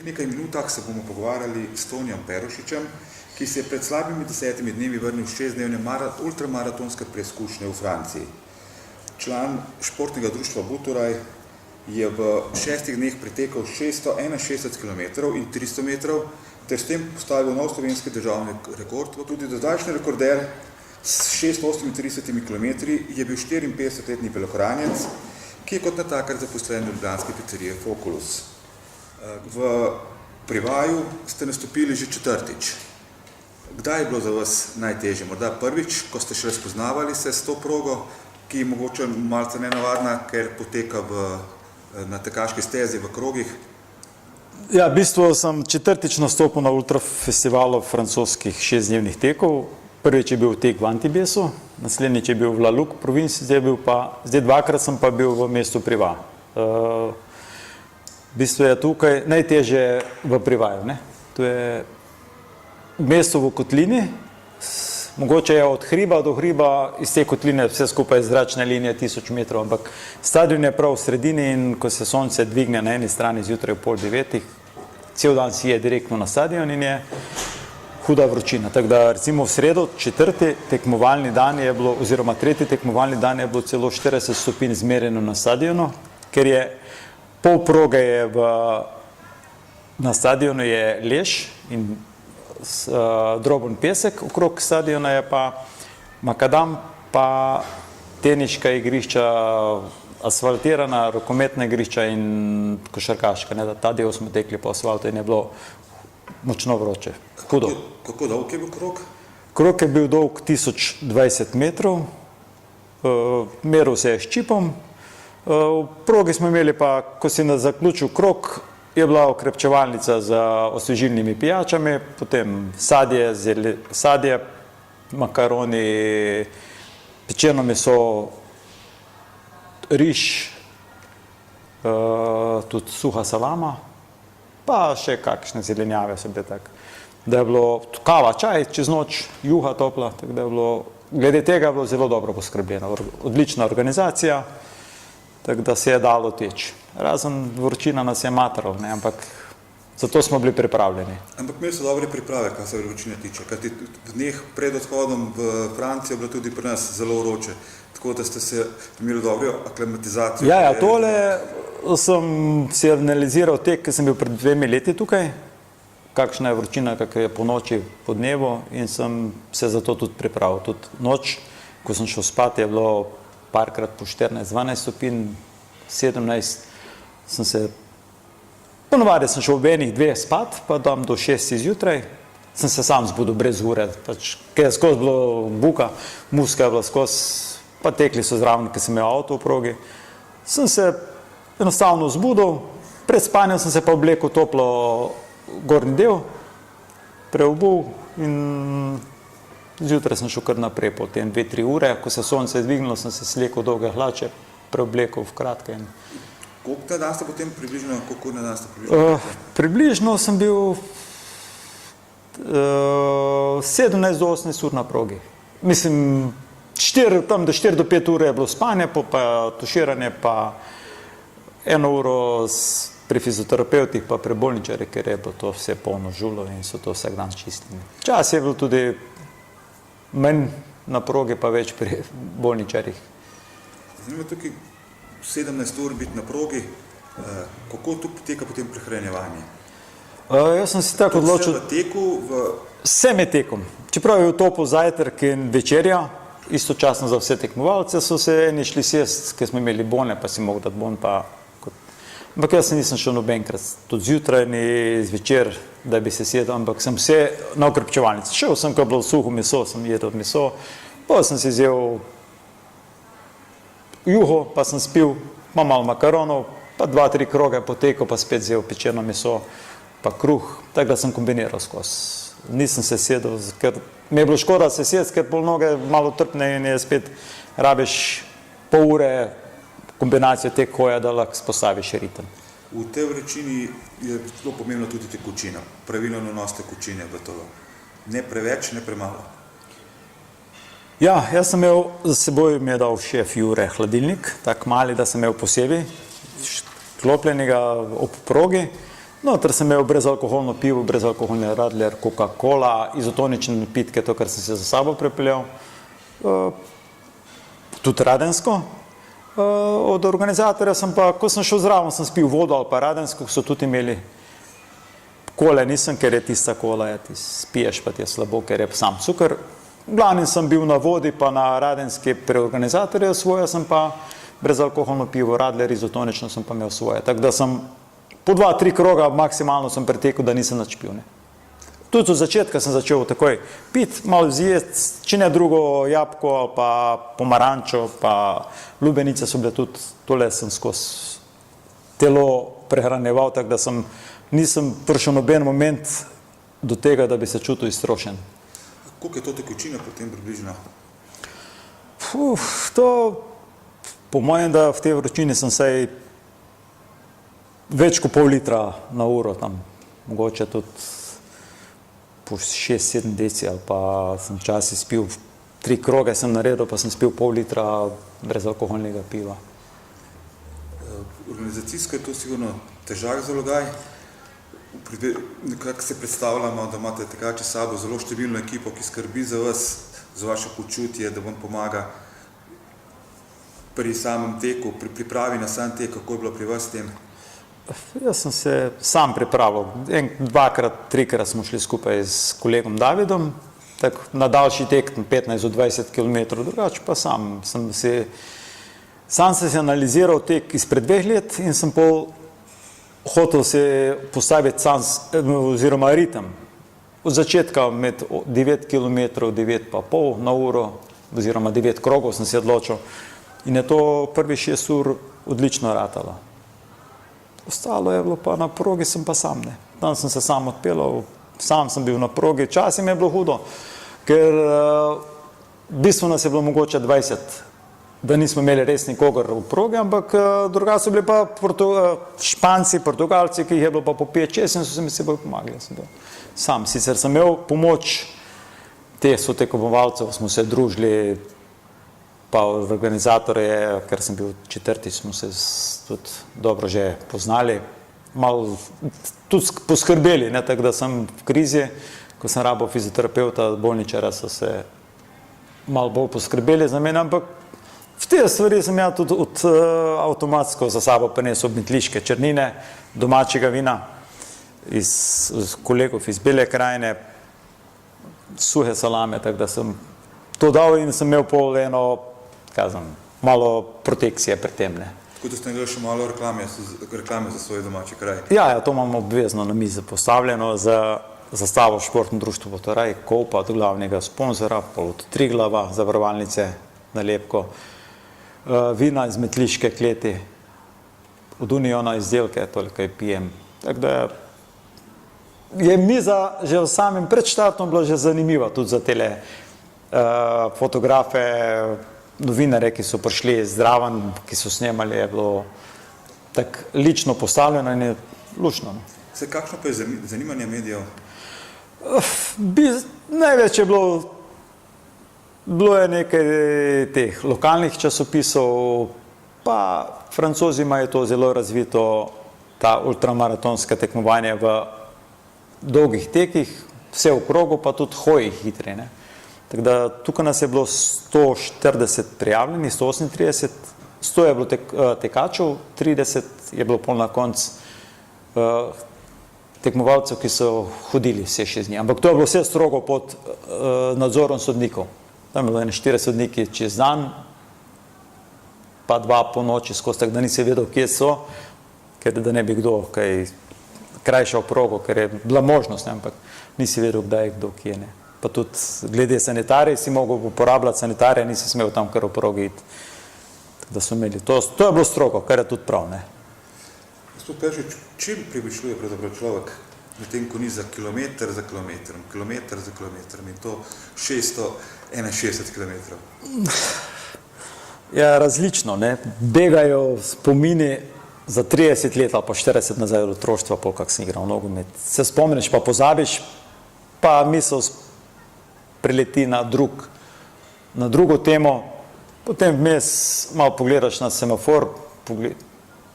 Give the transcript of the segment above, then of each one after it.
nekaj minutah se bomo pogovarjali s Tonijem Perušičem, ki se je pred slabimi 10 dnevi vrnil s 6-dnevne ultramaratonske preizkušnje v Franciji. Član športnega društva Buturaj je v 6 dneh pretekel 661 km in 300 metrov, ter s tem postavil nov slovenski državni rekord, pa tudi dozdajšnji rekorder s 638 km je bil 54-letni belokranjec, ki je kot natakar zaposlen v ljubljanski pizzeriji Foculus. V Privaju ste nastopili že 4. Kdaj je bilo za vas najtežje? Morda prvič, ko ste še spoznavali se s to progo, ki je mogoče malce nenavadna, ker poteka na tekaški stezi v krogih? Ja, v bistvu sem 4. nastopil na ultrafestivalu francoskih 6-dnevnih tekov. Prvič je bil tek v Antibesu, naslednjič je bil v La Luc provinci, zdaj 2-krat sem pa bil v mestu Priva. V bistvu je tukaj najtežje v Privaju, ne? To je mesto v kotlini, mogoče je od hriba do hriba, iz te kotline vse skupaj zračne linije 1000 metrov, ampak stadion je prav v sredini in ko se sonce dvigne na eni strani zjutraj v 8:30, cel dan si je direktno na stadion in je huda vročina. Tako da recimo v sredo, 4. tekmovalni dan je bilo, oziroma 3. tekmovalni dan je bilo celo 40 stopinj zmerjeno na stadionu, ker je pol proge je na stadionu je lež in droben pesek, okrog stadiona je pa makadam, pa teniška igrišča, asfaltirana, rokometna igrišča in košarkaška. Ta del smo tekli po asfaltu in je bilo močno vroče. Hudo. Kako dolg je bil krog? Krog je bil dolg 1020 metrov, meril se je s čipom. V progi smo imeli pa, ko si zaključil krog, je bila okrepčevalnica z osvežilnimi pijačami, potem sadje, makaroni, pečeno meso, riž, tudi suha salama, pa še kakšne zelenjave so bile tako. Da je bilo kava, čaj, čez noč, juha topla, tako da je bilo, glede tega je bilo zelo dobro poskrbljeno. Odlična organizacija, tako da se je dalo teči. Razen vročina nas je matrala, ampak zato smo bili pripravljeni. Ampak imeli so dobre priprave, kar se vročine tiče, kajti v dneh pred odhodom v Francijo je bilo tudi pri nas zelo vroče, tako da ste se imeli dobro aklimatizacijo. Ja, tole sem si analiziral tek, ker sem bil pred 2 leti tukaj, kakšna je vročina, kakšna je po noči, po dnevu in sem se zato tudi pripravil. Tudi noč, ko sem šel spat, je bilo parkrat po 14-12 stopinj, 17, sem se, ponovadi sem šel v enih 2 spat, pa tam do 6 zjutraj, sem se sam zbudil brez ure, pač, ker je skozi bilo buka, muska je bila skozi, pa tekli so zraven, ker sem imel avto v progi. Sem se enostavno zbudil, pred spanjem sem se pa oblekel toplo gornji del, preobul in zjutraj sem šel kar naprej, potem 2-3 ure, ko se sonce je dvignilo, sem se slekel dolge hlače, preoblekel v kratke. Koliko na dan ste potem približno, koliko na dan ste približno? Približno sem bil 17 do 18 ur na progi. Mislim, tam do 4 do 5 ure je bilo spanje, pa tuširanje, pa 1 uro pri fizioterapevtih, pa pri bolničarjih, ker je bilo to vse polno žulo in so to vsak dan čistili. Čas je bil tudi manj na progi, pa več pri bolničarjih. Zanima tukaj 17 ur biti na progi, kako tu poteka potem prehranjevanje? Jaz sem si tako odločil. Vse v teku? Vsem je tekom. Čeprav je v topu zajtrk in večerja, istočasno za vse tekmovalce, so se eni šli sjest, ker smo imeli bone, pa si mogel dati bon, pa ampak jaz nisem šel nobenkrat, tudi zjutraj ni zvečer, da bi se sjedel, ampak sem vse na okrepčevalnici. Šel sem, ko je bilo suho meso, sem jedel meso, pa sem si vzel juho, pa sem spil, pa malo makaronov, pa 2-3 kroge potekel, pa spet vzel pečeno meso, pa kruh, tako da sem kombiniral skozi. Nisem se sjedel, ker mi je bilo škoda se sjesti, ker pol noge malo trpne in je spet rabiš pol ure kombinacijo te hoja, da lahko spostaviš ritem. V tej vročini je zelo pomembno tudi tekočina. Pravilno nanos tekočine v telo. Ne preveč, ne premalo. Ja, jaz sem imel, za seboj mi je dal šef Jure hladilnik, tak mali, da sem imel posebej, klopljenega ob progi Noter sem imel brezalkoholno pivo, brezalkoholni radler, Coca-Cola, izotonične napitke, to, kar sem se za sabo prepeljal. Tudi radensko. Od organizatorja sem pa, ko sem šel zraven, sem spil vodo ali pa radensko, so tudi imeli. Kole nisem, ker je tista kola, ti spiješ, pa ti je slabo, ker je sam cukor. Glavnim sem bil na vodi, pa na radenske pri organizatorju svoje, sem pa brezalkoholno pivo, radler, izotonično sem pa imel svoje. Tako da sem po 2-3 kroga maksimalno sem pretekel, da nisem nič pil. Tudi od začetka sem začel takoj piti, malo zjesti, če ne drugo jabolko ali pa pomarančo, pa lubenice so bile tudi, tole sem skozi telo prehranjeval, tako da nisem prišel noben moment do tega, da bi se čutil iztrošen. Koliko je to tekočina potem približno? To, po mojem, da v tej vročini sem sej več kot pol litra na uro, tam mogoče tudi po 6-7 deci, ali pa sem včasih spil 3 kroge sem naredil, pa sem spil pol litra brezalkoholnega piva. Organizacijsko je to sigurno težak zalogaj. Nekako se predstavljamo, da imate tekači sabo zelo številno ekipo, ki skrbi za vas, za vaše počutje, da vam pomaga pri samem teku, pri pripravi na sam tek, kako je bilo pri vas tem? Jaz sem se sam pripravil. 2-krat, 3-krat smo šli skupaj s kolegom Davidom, tako na daljši tek, 15-20 km, drugače pa sam sem si analiziral tek izpred 2 let in sem hotel se postaviti oziroma ritem. Od začetka med 9 km, 9,5 na uro, oziroma 9 krogov sem se odločil in je to prvi 6 ur odlično ratalo. Ostalo je bilo pa na progi, sem pa sam. Tam sem se sam odpeljal, sam sem bil na progi, včasih mi je bilo hudo, ker v bistvu nas je bilo mogoče 20, da nismo imeli res nikogar v progi, ampak drugače so bili pa Španci, Portugalci, ki jih je bilo pa po 5-6 in so se mi seboj pomagali. Sam, sicer sem imel pomoč teh sotekmovalcev, smo se družili, pa organizatorje, ker sem bil 4, smo se tudi dobro že poznali, malo tudi poskrbeli, tako da sem v krizi, ko sem rabil fizioterapeuta, bolničara, so se malo bolj poskrbeli za mene, ampak v te stvari sem ja tudi avtomatsko za sabo prinesel metliške črnine, domačega vina, iz kolegov iz Bele krajine, suhe salame, tako da sem to dal in sem imel pol eno, malo protekcije pri tem. Tako da ste naredili še malo reklame za svoj domači kraj? Ja, to imamo obvezno na mizi postavljeno za zastavo Športno društvo Botoraj, Kolpa od glavnega sponzora, od Triglava, zavarovalnice, nalepko, vina iz metliške kleti, od Uniona izdelke, toliko pijem. Tako da je miza že v samem predštartnom bila že zanimiva, tudi za tele fotografe, novinare, ki so prišli zraven, ki so snemali, je bilo tako lično postavljeno in je lušno. Kakšno pa je zanimanje medijev? Največ je bilo je nekaj teh lokalnih časopisov, pa Francozi imajo to zelo razvito, ta ultramaratonska tekmovanja v dolgih tekih, vse v krogu, pa tudi hoji hitri. Tako da tukaj nas je bilo 140 prijavljenih, 138, 100 je bilo tekačev, 30 je bilo pol na konc tekmovalcev, ki so hodili vse 6 dni. Ampak to je bilo vse strogo pod nadzorom sodnikov. Tam je bilo 4 sodniki čez dan, pa 2 po noči skozi, tako da nisi vedel, kje so, ker da ne bi kdo kaj krajšal progo, ker je bila možnost, ampak nisi vedel, kdaj je kdo, kje ne. Pa tudi glede sanitarij si mogel uporabljati sanitarije, nisi smel tam kar v progi iti. Tako da so imeli. To je bilo strogo, kar je tudi prav. Gospod Peršič, čim premišljuje pravzaprav človek, medtem ko ni za kilometr za kilometrom, kilometr za kilometrom in to 661 kilometrov? Ja, različno. Begajo spomini za 30 let ali pa 40 nazaj od otroštva, kak sem igral nogomet. Se spomniš, pa pozabiš, pa misel prileti na drugo temo, potem vmes malo pogledaš na semafor,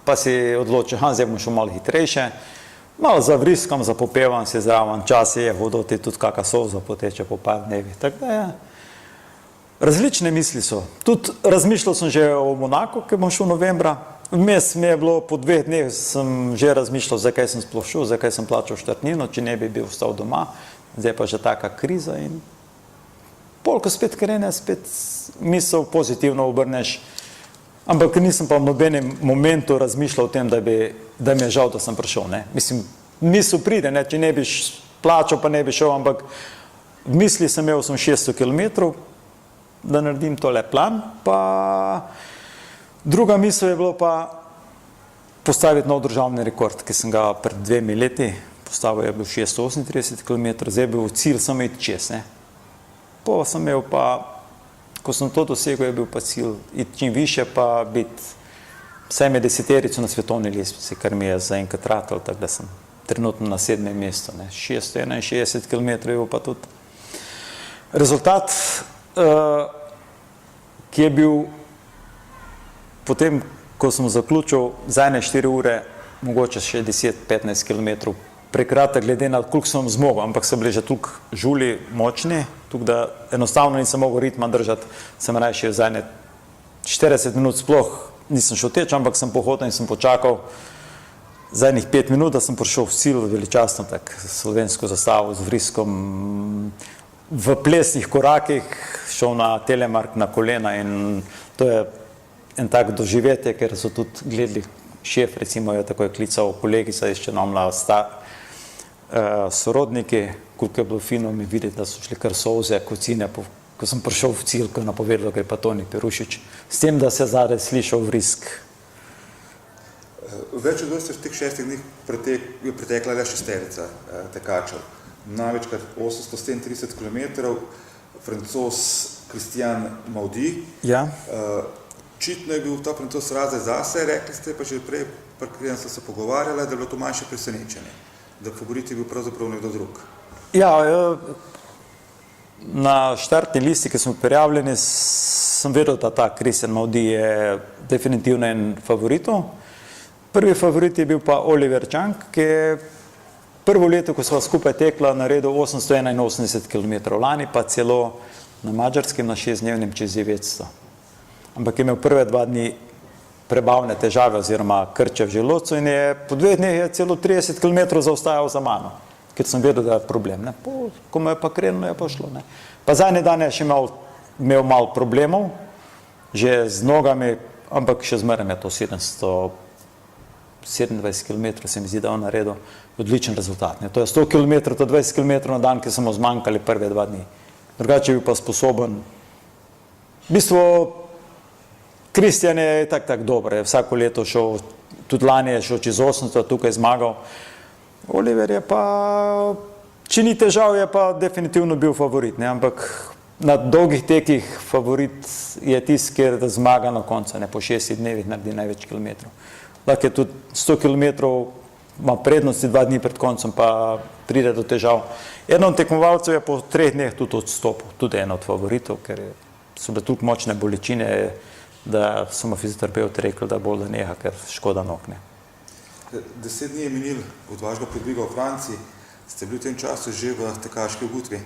pa si odločiš, zdaj bom šel malo hitrejše, Malo za vriskom, za popevam se zraven, čas je hodoti tudi kakšna solza poteče po par dnevi. Tako da je. Različne misli so. Tudi razmišljal sem že o Monaku, ki bom šel novembra. Vmes mi je bilo po 2 dneh, sem že razmišljal, zakaj sem sploh šel, zakaj sem plačal štartnino, če ne bi bil ostal doma. Zdaj pa že taka kriza in pol, ko spet krene, spet misel pozitivno obrneš. Ampak nisem pa v nobenem momentu razmišljal o tem, da mi je žal, da sem prišel. Ne? Mislim, misel pride, ne? Če ne bi plačal, pa ne bi šel, ampak v misli sem imel 600 km, da naredim tole plan, pa druga misel je bilo pa postaviti nov državni rekord, ki sem ga pred 2 leti postavil, je bil 638 km, zdaj je bil cilj samo iti čez. Ne? Po sem imel pa, ko sem to dosegel, je bil pa cilj iti čim više, pa biti vsaj med 10-terico na svetovni lestvici, kar mi je zaenkrat ratalo, tako da sem trenutno na 7. mestu. 661 km je bil pa tudi rezultat, ki je bil potem, ko sem zaključil zadnje 4 ure, mogoče še 10-15 km prekratek, glede na koliko sem zmogel, ampak so bili že toliko žuli močni, da enostavno nisem mogel ritma držati, sem rajši v zadnje 40 minut sploh nisem šel teč, ampak sem pohodil in sem počakal zadnjih 5 minut, da sem prišel v cilj veličastno, tak slovensko zastavo z vriskom, v plesnih korakih, šel na Telemark na kolena in to je en tak doživetje, ker so tudi gledali šef, recimo je tako je klical kolegica iz Črnomlja, sorodniki, koliko je bilo fino mi videti, da so šli kar solze, kocine, ko sem prišel v cilj, ko je napovedal, ker pa Toni Perušič, s tem, da se zadaj slišal vrisk. Več od 20 teh 6 dneh je pretekla le 6 tekačev. Največkrat 830 km, Francoz Christian Maudy. Ja. Očitno je bil ta Francoz razred zase, rekli ste pa že prej, preden ste se pogovarjali, da je bilo to manjše presenečenje, da favorit je bil pravzaprav nekdo drug. Ja, na štartni listi, ki smo prijavljeni, sem vedel, da ta Christian Maudy je definitivno en favoritov. Prvi favorit je bil pa Oliver Čank, ki je prvo leto, ko sva skupaj tekla, naredil 881 km, lani pa celo na Mađarskem na 6-dnevnem čez 900. Ampak je imel prve 2 dni prebavne težave oziroma krče v želodcu in je po 2 dneh je celo 30 km zaostajal za mano, ker sem vedel, da je problem. Ne? Ko me je pa krenilo, je pa šlo. Ne? Pa zadnji dan je še imel malo problemov, že z nogami, ampak še zmeraj je to 727 km, se mi zdi, da on naredil odličen rezultat. Ne? To je 100 km, to 20 km na dan, ki smo zmanjkali prve 2 dni. Drugače je bil pa sposoben. V bistvu, Kristjan je tak dober, je vsako leto šel, tudi lani je šel čez 800, tukaj zmagal. Oliver je pa, če ni težav, je pa definitivno bil favorit, ne? Ampak na dolgih tekih favorit je tisti, ker zmaga na koncu, ne? Po 6 dnevih naredi največ kilometrov. Lahko je tudi 100 km, ima prednosti 2 dni pred koncem, pa pride do težav. Eno od tekmovalcev je po 3 dneh tudi odstopil, tudi en od favoritov, ker so bile toliko močne bolečine, da so mu fizioterapeuti rekli, da bolj da neha, ker škoda nog. 10 dni je minil od vašega podviga v Franciji, ste bili v tem času že v tekaški ugutvi?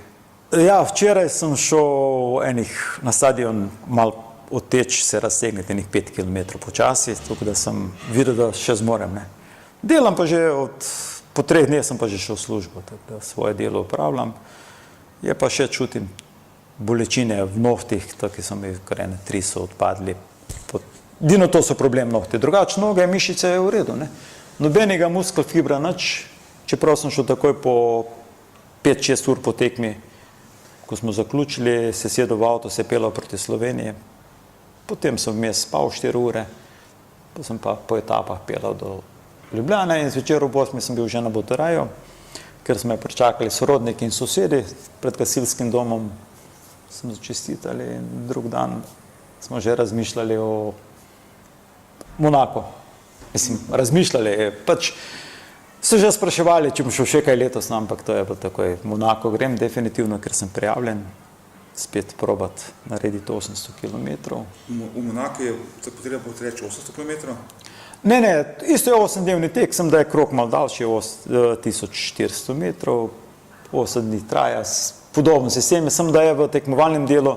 Ja, včeraj sem šel na stadion malo odteč, se raztegniti enih 5 km počasi, tako da sem videl, da še zmorem. Ne. Delam pa že po 3 dneh sem pa že šel v službo, tako da svoje delo upravljam. Je pa še čutim bolečine v nohtih, tako so mi kar 3 so odpadli. Edino to so problem nohti, drugače noge, mišice je v redu. Ne. Nobenega muskel fibra nič, čeprav sem šel takoj po 5-6 ur po tekmi, ko smo zaključili, se sedel v avto, se pelal proti Sloveniji. Potem sem vmes spal 4 ure, pa sem pa po etapah pelal do Ljubljane in zvečer ob 8 sem bil že na Boteraju, ker smo me pričakali sorodniki in sosedi pred gasilskim domom, smo čestitali in drug dan smo že razmišljali o Monaku. Mislim, razmišljali, pač so že spraševali, če bom šel še kaj letos, ampak to je bilo takoj. Monako grem definitivno, ker sem prijavljen, spet probat narediti 800 km. V Monaku je potrebno reči 800 km? Ne, isto je 8-dnevni tek, sem da je krog malo daljši, 1400 metrov, 8 dni traja, podoben sistem, sem da je v tekmovalnem delu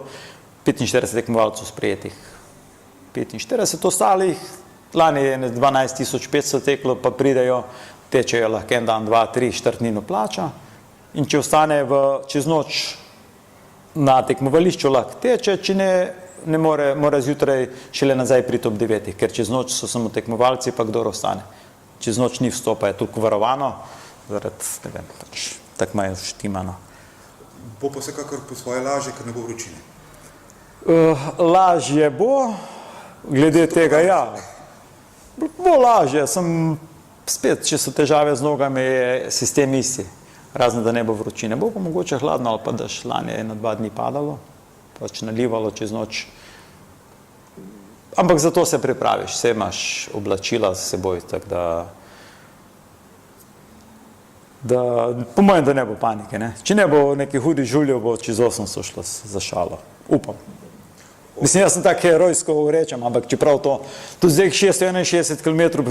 45 tekmovalcev sprejetih. 45 ostalih, lani je 12.500 teklo, pa pridejo, tečejo lahko en dan, 2, 3, četrtnino plača in če ostane čez noč na tekmovališču, lahko teče, če ne mora zjutraj šele nazaj priti ob 9, ker čez noč so samo tekmovalci, pa kdor ostane. Čez noč ni vstopa, je toliko varovano, zaradi, ne vem, tako imajo štimano. Bo pa vsekakor po svoje lažje, ker ne bo vročine. Lažje bo, glede tega, ja. Bo lažje, spet, če so težave z nogami, je sistem isti. Razen, da ne bo vročine. Bo pa mogoče hladno ali pa daš, lani je 1-2 dni padalo, pač nalivalo čez noč. Ampak zato se pripraviš, vse imaš oblačila s seboj, tako da po mojem, da ne bo panike, ne. Če ne bo neki hudi žuljev, bo čez 800 šlo za šalo. Upam. Mislim, jaz sem tako herojsko rečem, ampak čeprav to, tudi zdaj 661 km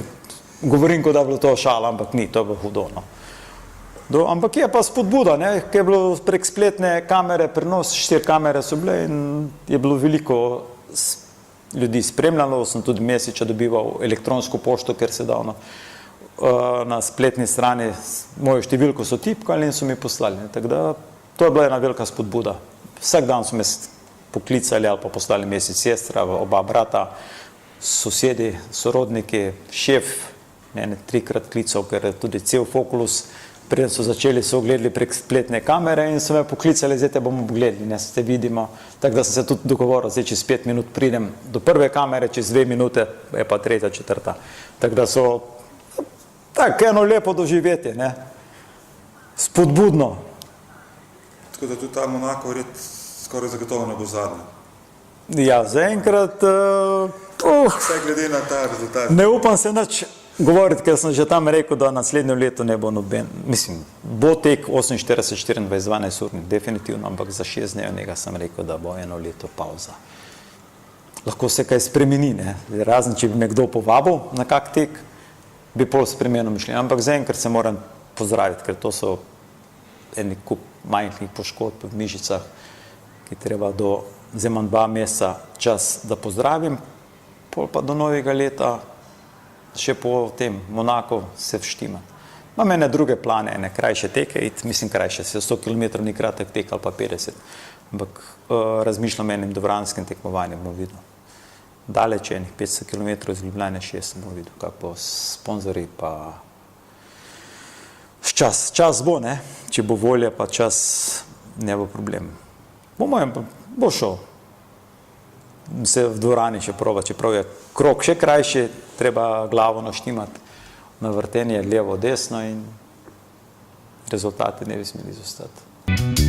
govorim, kot da je bilo to šala, ampak ni, to je bilo hudo, no. Ampak je pa spodbuda, ne, ker je bilo prek spletne kamere prenos, 4 kamere so bile in je bilo veliko ljudi spremljalo, sem tudi Mesiča dobival elektronsko pošto, ker se davno na spletni strani mojo številko so tipkali in so mi poslali, tako da to je bila ena velika spodbuda. Vsak dan so me poklicali ali pa poslali Mesič, sestra, oba brata, sosedi, sorodniki, šef, mene 3-krat klical, ker je tudi cel Foculus. Preden so začeli, so gledali prek spletne kamere in so me poklicali, zdaj te bomo gledali, ne, se vidimo. Tako da sem se tudi dogovoril, zdaj čez 5 minut pridem do prve kamere, čez 2 minute je pa 3., 4. Tako da so tako eno lepo doživetje, ne, spodbudno. Tako da tudi ta Monako red skoraj zagotovo ne bo zadnja. Ja, zaenkrat, Vse glede na ta rezultat. ne upam se nič govoriti, ker sem že tam rekel, da naslednjo leto ne bo noben, mislim, bo tek 48, 24, 12 urnik, definitivno, ampak za 6 dnevnega sem rekel, da bo eno leto pauza. Lahko se kaj spremeni, ne, razen če bi me kdo povabil na kak tek, bi pol spremenil mišljenje, ampak zaenkrat se moram pozdraviti, ker to so eni kup manjših poškodb v mišicah, ki treba zdaj imam 2 meseca čas, da pozdravim, pol pa do novega leta še po tem Monaku se vštimati. Imam ene druge plane, ene krajše teke, mislim krajše, 100 km ni kratek tek ali pa 50, ampak razmišljam enim dvoranskim tekmovanjem, bom videl. Daleč je enih 500 km iz Ljubljane, 6 bom videl, kako bo s sponzorji pa čas bo, ne, če bo volja pa čas, ne bo problem. Po mojem bo šel se v dvorani še proba, čeprav je krog še krajši, treba glavo naštimati na vrtenje levo, desno in rezultati ne bi smeli izostati.